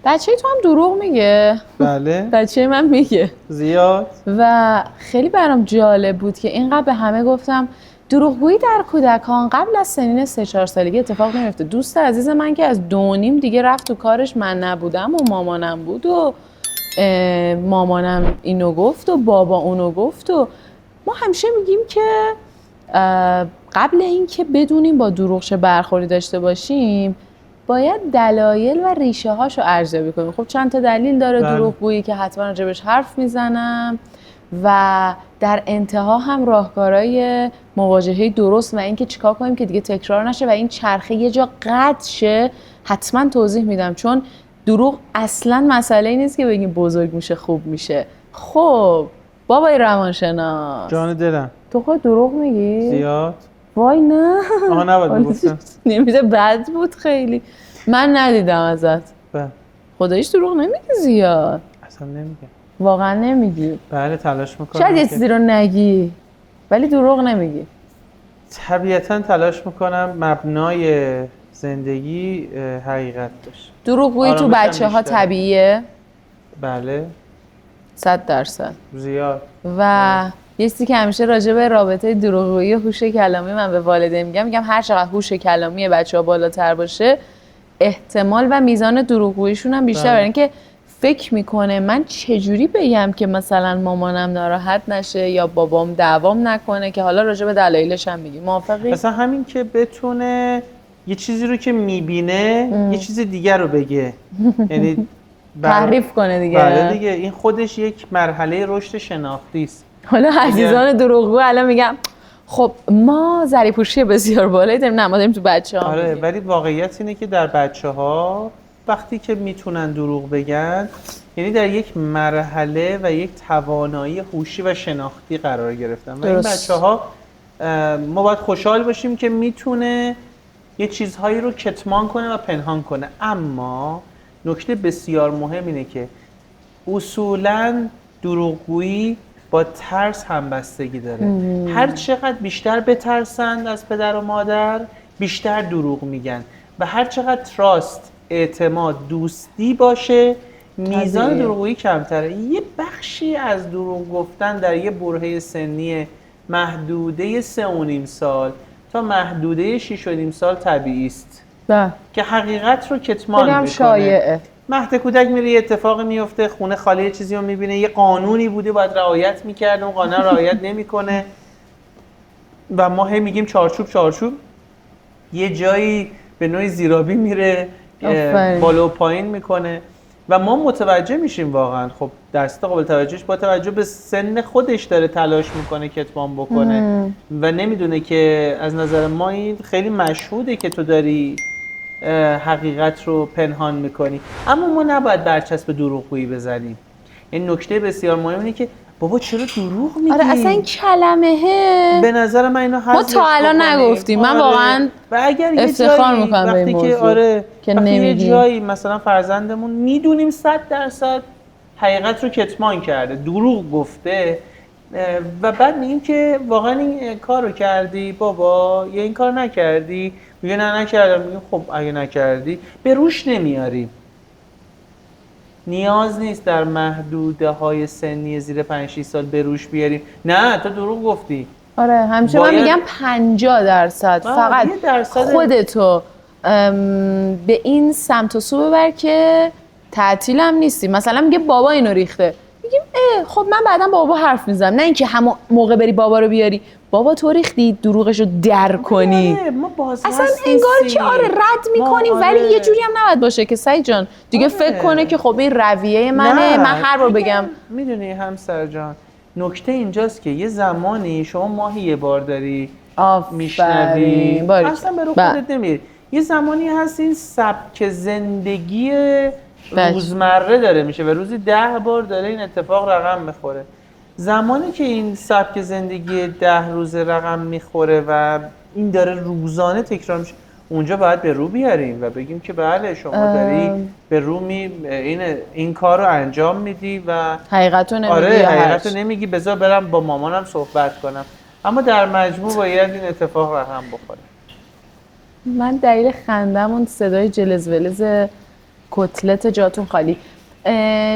بچه تو هم دروغ میگه. بله. بچه من میگه زیاد. و خیلی برام جالب بود که اینقدر به همه گفتم دروغگویی در کودکان قبل از سنین 3-4 سالگی اتفاق نمیفته. دوست عزیز من که از 2.5 دیگه رفت تو کارش، من نبودم و مامانم بود و مامانم اینو گفت و بابا اونو گفت و ما همیشه میگیم که قبل اینکه بدونیم با دروغ چه برخوردی داشته باشیم باید دلایل و ریشه هاشو ارزیابی کنیم. خب چند تا دلیل داره دروغگویی که حتما راجبش حرف میزنم و در انتها هم راهکارهای مواجهه درست و اینکه چیکار کنیم که دیگه تکرار نشه و این چرخه یه جا قطع شه حتما توضیح میدم، چون دروغ اصلا مسئله ای نیست که بگیم بزرگ میشه خوب میشه. خب بابای روانشناس، جان دلم، تو خود دروغ میگی؟ زیاد. وای نه. آها نباید میگفتم. نمیده، بد بود خیلی. من ندیدم ازت. خداییش دروغ نمیگی زیاد. اصلا نمیگم. واقعا نمیگی؟ بله تلاش میکنم. شاید یه چیزی رو نگی ولی دروغ نمیگی. طبیعتا تلاش میکنم مبنای زندگی حقیقت باشه. دروغگویی تو بچه ها طبیعیه؟ بله 100%. زیاد. و یه چیزی که همیشه راجع به رابطه دروغگویی و هوش کلامی من به والدین میگم هر چقدر هوش کلامی بچه‌ها بالاتر باشه احتمال و میزان دروغگوییشون هم بیشتر، برای اینکه فکر میکنه من چجوری بگم که مثلا مامانم ناراحت نشه یا بابام دعوام نکنه، که حالا راجع به دلایلش هم میگیم. موافقی؟ مثلا همین که بتونه یه چیزی رو که میبینه یه چیز دیگر رو بگه، یعنی تعریف کنه دیگه. بله دیگه، این خودش یک مرحله رشد شناختی است. حالا عزیزان دروغگو الان میگم خب ما ظریف‌هوشی بسیار بالایی داریم. نه ما داریم تو بچه‌ها. آره ولی واقعیت اینه که در بچه‌ها وقتی که میتونن دروغ بگن یعنی در یک مرحله و یک توانایی هوشی و شناختی قرار گرفتن و این بچه‌ها ما باید خوشحال باشیم که میتونه یه چیزهایی رو کتمان کنه و پنهان کنه. اما نکته بسیار مهم اینه که اصولاً دروغگویی با ترس همبستگی داره. هر چقدر بیشتر بترسند از پدر و مادر بیشتر دروغ میگن و هر چقدر تراست، اعتماد، دوستی باشه میزان دروغگویی کمتره. یه بخشی از دروغ گفتن در یه برهه سنی محدوده 3.5 سال تا محدوده 6.5 سال طبیعی است که حقیقت رو کتمان میکنه. شایعه. مهد کودک میره یه اتفاقی میفته، خونه خالی یه چیزی رو میبینه، یه قانونی بوده باید رعایت میکرد، اون قانون رعایت نمیکنه و ما هی میگیم چارچوب، یه جایی به نوعی زیرابی میره، بالا و پایین میکنه و ما متوجه میشیم واقعا. خب درست قابل توجهش با توجه به سن خودش داره تلاش میکنه کتمان بکنه و نمیدونه که از نظر ما این خیلی مشهوده که تو داری حقیقت رو پنهان میکنی. اما ما نباید برچسب دروغگویی بزنیم. این نکته بسیار مهم اینه که بابا چرا دروغ میگی؟ آره اصلا این کلمه به نظر من اینو ما تا الان نگفتیم. من واقعا و اگر یه افتخار میکنم به این موضوع که آره که وقتی یه نمیگیم. جایی مثلا فرزندمون میدونیم 100% حقیقت رو کتمان کرده، دروغ گفته و بعد میگیم که واقعا این کار رو کردی بابا یا این کار نکردی؟ میگه نه نکردم. میگه خب اگه نکردی به روش نمیاریم. نیاز نیست در محدوده های سنی زیر 5-6 سال به روش بیاریم. نه تو دروغ گفتی. آره همیشه من میگم 50% فقط خودتو به این سمت و سو ببر که تعطیل هم نیستی. مثلا میگه بابا اینو ریخته، میگیم خب من بعدا بابا حرف میزنم، نه اینکه همون موقع بری بابا رو بیاری بابا تو ریختی دروغشو در کنی. اصلا انگار که آره رد میکنیم ولی یه جوری هم نباید باشه که سعید جان دیگه فکر کنه که خب این رویه منه من هر بار بگم. میدونی همسر جان نکته اینجاست که یه زمانی شما ماهی یه بار داری میشنوی اصلا برو خودت نمیری. یه زمانی هست این سبک زندگی روزمره داره میشه و روزی 10 بار داره این اتفاق رقم میخوره. زمانی که این سبک زندگی 10 روز رقم میخوره و این داره روزانه تکرار میشه، اونجا باید به رو بیاریم و بگیم که بله شما داری به رو این کار رو انجام میدی و حقیقتو نمیگی. آره حقیقتو نمیگی، بذار برم با مامانم صحبت کنم. اما در مجموع باید این اتفاق رقم بخوره. من دلیل خندمون صدای جلز ولز کتلت جاتون خالی.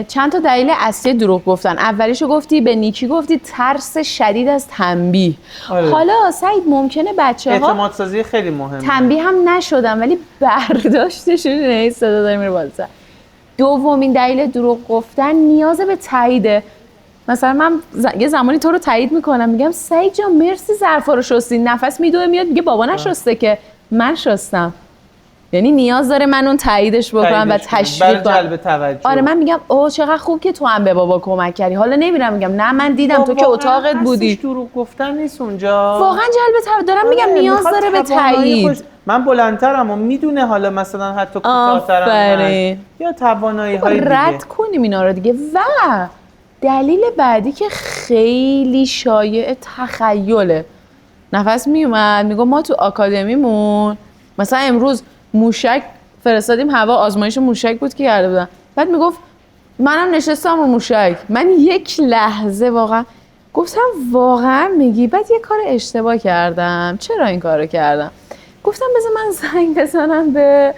چند تا دلیل اصلی دروغ گفتن. اولیشو گفتی، به نیکی گفتی ترس شدید از تنبیه. آره. حالا سعید ممکنه بچه‌ها اعتماد سازی خیلی مهمه. تنبیه هم نشدن ولی برداشتشون نه صدا داره میره بالا. دومین دلیل دروغ گفتن نیاز به تاییده. مثلا من یه زمانی تو رو تایید میکنم میگم سعید جان مرسی ظرفا رو شستی، نفس میدوه میاد میگه بابا نشسته که، من شستم. یعنی نیاز داره من اون تاییدش بکنم و تشویق کنم. جلب توجه. آره من میگم اوه چقدر خوب که تو هم به بابا کمک کردی. حالا نمیرم میگم نه من دیدم تو که اتاقت بودی. دروغ گفتن نیست اونجا. واقعا جلب توجه دارم میگم نیاز داره به تایید. من بلندترم و میدونه حالا مثلا حتی کوتاه‌ترم یا توانایی های دیگه. رد کنیم اینا رو دیگه. و دلیل بعدی که خیلی شایع تخیله. نفس میومد میگم ما تو آکادمیمون مثلا امروز موشک فرستادیم هوا، آزمایش موشک بود که کرده بودن. بعد میگفت منم نشستم رو موشک. من یک لحظه واقعا گفتم واقعا میگی؟ بعد یه کار اشتباه کردم. چرا این کارو کردم؟ گفتم بذار من زنگ بزنم به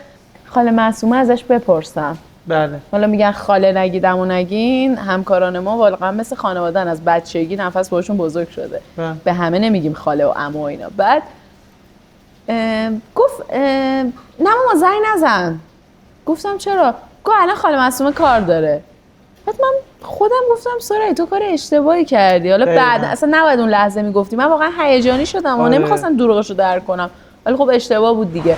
خاله معصومه ازش بپرسم. بله. حالا میگن خاله نگیدم و نگین، همکاران ما واقعا مثل خانواده‌ان، از بچگی نفس باشون بزرگ شده. به همه نمیگیم خاله و عمو و اینا. بعد گفت نه ماما زنگ نزن. گفتم چرا؟ گفت الان خاله معصومه کار داره. بعد من خودم گفتم سارا تو کار اشتباهی کردی. حالا بعد اصلا نباید اون لحظه میگفتی. من واقعا هیجانی شدم و نمیخواستم دروغشو درک کنم، ولی خب اشتباه بود دیگه.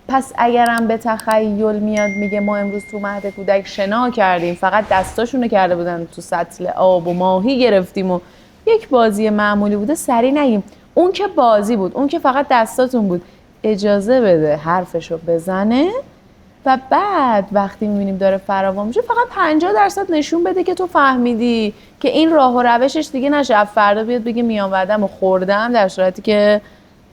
پس اگرم به تخیل میاد میگه ما امروز تو مهد کودک شنا کردیم، فقط دستاشونو کرده بودن تو سطل آب و ماهی گرفتیم و یک بازی معمولی بوده، سری نگیم اون که بازی بود، اون که فقط دستاتون بود. اجازه بده حرفشو بزنه و بعد وقتی میبینیم داره فراوان میشه فقط 50% نشون بده که تو فهمیدی که این راه و روشش دیگه نشه. فردا بیاد بگه میام وعدم و خوردم در صورتی که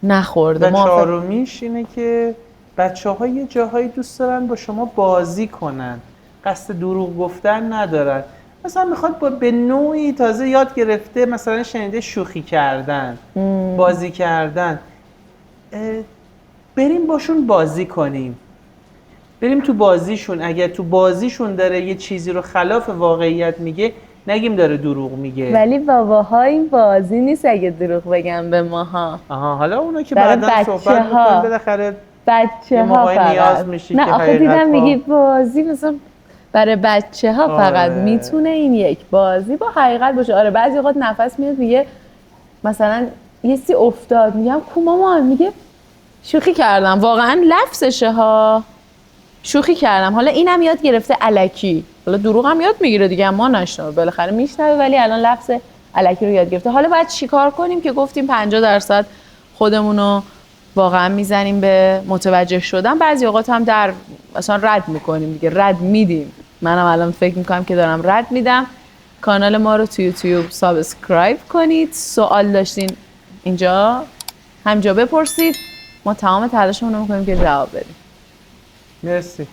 نخورده. و چهارمیش اینه که بچه‌ها یه جاهایی دوست دارن با شما بازی کنن، قصد دروغ گفتن ندارن. مثلا میخواد به نوعی تازه یاد گرفته، مثلا شنیده شوخی کردن، بازی کردن، بریم باشون بازی کنیم، بریم تو بازیشون. اگر تو بازیشون داره یه چیزی رو خلاف واقعیت میگه نگیم داره دروغ میگه. ولی باباها این بازی نیست اگه دروغ بگن به ماها. حالا اونا که بعداً صحبت میکنن بالاخره بچه‌ها فقط نیاز میشه نه که آخه دیدم میگی بازی مثلا برای بچه‌ها فقط میتونه این یک بازی با حقیقت باشه. آره بعضی وقت نفس میاد میگه مثلا یه سی افتاد، میگم کو مامان، میگه شوخی کردم. واقعا لفظشه ها، شوخی کردم. حالا اینم یاد گرفته الکی، حالا دروغ هم یاد میگیره دیگه، اما نشنوه بالاخره میشنوه، ولی الان لفظ الکی رو یاد گرفته. حالا باید چیکار کنیم که گفتیم 50% خودمونو واقعا میزنیم به متوجه شدن. بعضی اوقات هم در مثلا رد میکنیم دیگه، رد میدیم. منم الان فکر میکنم که دارم رد میدم. کانال ما رو تو یوتیوب سابسکرایب کنید. سوال داشتین اینجا همینجا بپرسید، ما تمام تلاشمون رو میکنیم که جواب بدیم. مرسی.